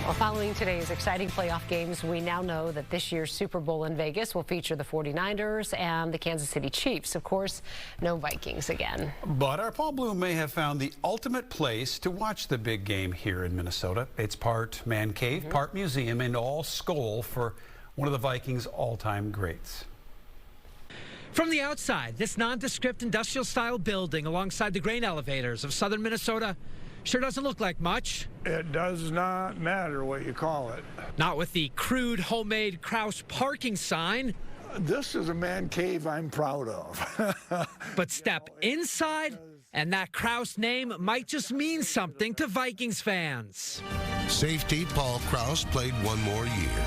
Well, following today's exciting playoff games, we now know that this year's Super Bowl in Vegas will feature the 49ers and the Kansas City Chiefs. Of course, no Vikings again. But our Paul Bloom may have found the ultimate place to watch the big game here in Minnesota. It's part man cave, part museum, and all skull for one of the Vikings' all-time greats. From the outside, this nondescript industrial-style building alongside the grain elevators of southern Minnesota sure doesn't look like much. It does not matter what you call it. Not with the crude, homemade Krause parking sign. This is a man cave I'm proud of. But step inside, and that Krause name might just mean something to Vikings fans. Safety Paul Krause played one more year.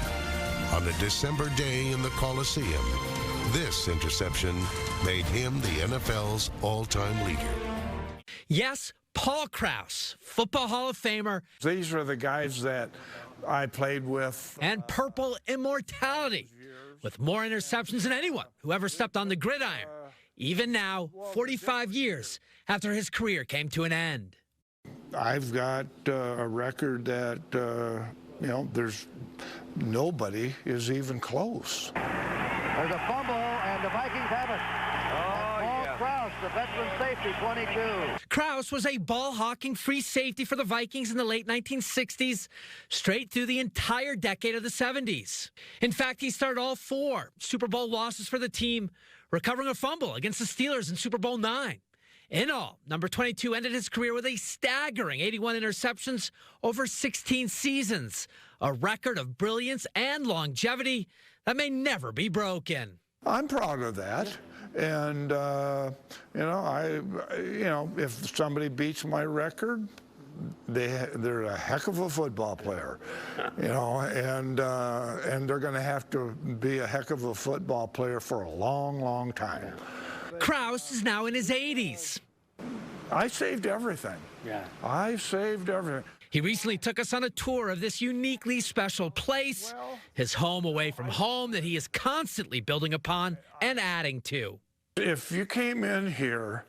On a December day in the Coliseum, this interception made him the NFL's all-time leader. Yes, Paul Krause, Football Hall of Famer. These are the guys that I played with. And purple immortality, with more interceptions than anyone who ever stepped on the gridiron, even now, 45 years after his career came to an end. I've got a record that, there's nobody is even close. There's a fumble, and the Vikings have it. Paul Krause, the veteran safety, 22. Krause was a ball-hawking free safety for the Vikings in the late 1960s, straight through the entire decade of the 70s. In fact, he started all 4 Super Bowl losses for the team, recovering a fumble against the Steelers in Super Bowl IX. In all, number 22 ended his career with a staggering 81 interceptions over 16 seasons, a record of brilliance and longevity that may never be broken. I'm proud of that. And, if somebody beats my record, they're a heck of a football player, and they're going to have to be a heck of a football player for a long, long time. Krause is now in his 80s. I saved everything. Yeah. I saved everything. He recently took us on a tour of this uniquely special place, his home away from home that he is constantly building upon and adding to. If you came in here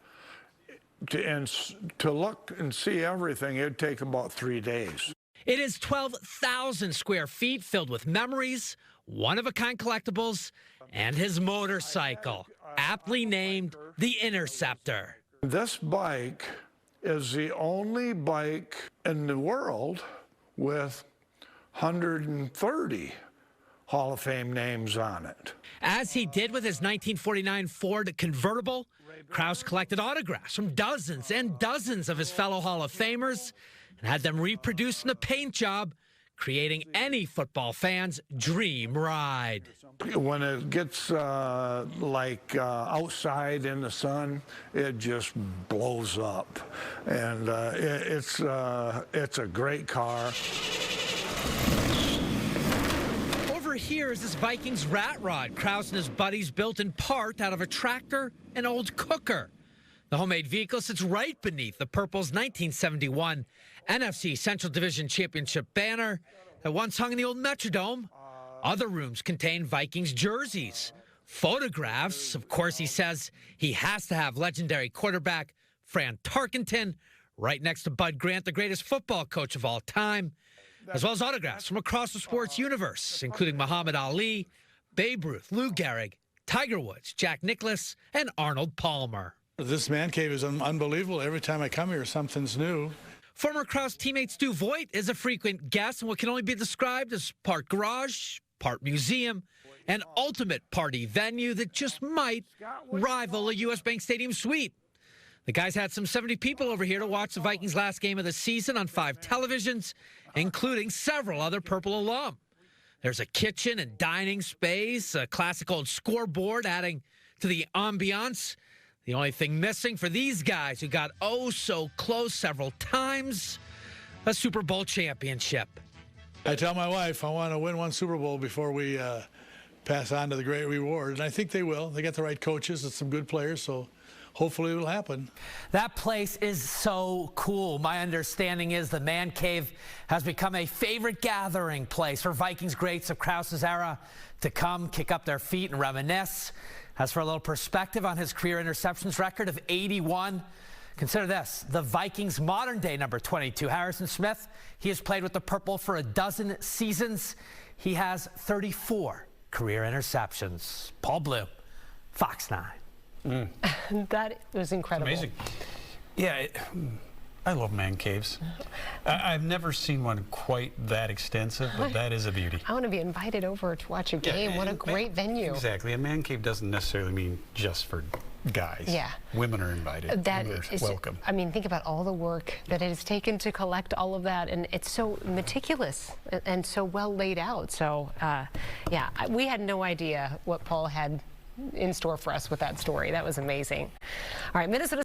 to look and see everything, it'd take about 3 days. It is 12,000 square feet filled with memories, one-of-a-kind collectibles, and his motorcycle, aptly named the Interceptor. This bike is the only bike in the world with 130 Hall of Fame names on it. As he did with his 1949 Ford convertible, Krause collected autographs from dozens and dozens of his fellow Hall of Famers and had them reproduced in a paint job, creating any football fan's dream ride. When it gets outside in the sun, it just blows up, and it's a great car. Over here is this Vikings rat rod Krause and his buddies built in part out of a tractor and old cooker. The homemade vehicle sits right beneath the Purple's 1971 NFC Central Division Championship banner that once hung in the old Metrodome. Other rooms contain Vikings jerseys, photographs. Of course, he says he has to have legendary quarterback Fran Tarkenton right next to Bud Grant, the greatest football coach of all time, as well as autographs from across the sports universe, including Muhammad Ali, Babe Ruth, Lou Gehrig, Tiger Woods, Jack Nicklaus, and Arnold Palmer. This man cave is unbelievable. Every time I come here, something's new. Former Krause teammate Stu Voigt is a frequent guest in what can only be described as part garage, part museum, an ultimate party venue that just might rival a U.S. Bank Stadium suite. The guys had some 70 people over here to watch the Vikings' last game of the season on 5 televisions, including several other Purple alum. There's a kitchen and dining space, a classic old scoreboard adding to the ambiance. The only thing missing for these guys who got oh so close several times, a Super Bowl championship. I tell my wife I want to win 1 Super Bowl before we pass on to the great reward, and I think they will. They got the right coaches and some good players, so hopefully it'll happen. That place is so cool. My understanding is the Man Cave has become a favorite gathering place for Vikings greats of Krause's era to come kick up their feet and reminisce. As for a little perspective on his career interceptions record of 81, Consider this, the Vikings' modern-day number 22, Harrison Smith. He has played with the purple for 12 seasons. He has 34 career interceptions. Paul Blue, Fox 9. That was incredible. Amazing. Yeah, I love man caves. I've never seen one quite that extensive, but that is a beauty. I want to be invited over to watch a game. What a great venue. Exactly. A man cave doesn't necessarily mean just for guys. Yeah. Women are invited. That Women are is, welcome. I mean, think about all the work that it has taken to collect all of that, and it's so meticulous and so well laid out. So, yeah, we had no idea what Paul had in store for us with that story. That was amazing. All right, Minnesota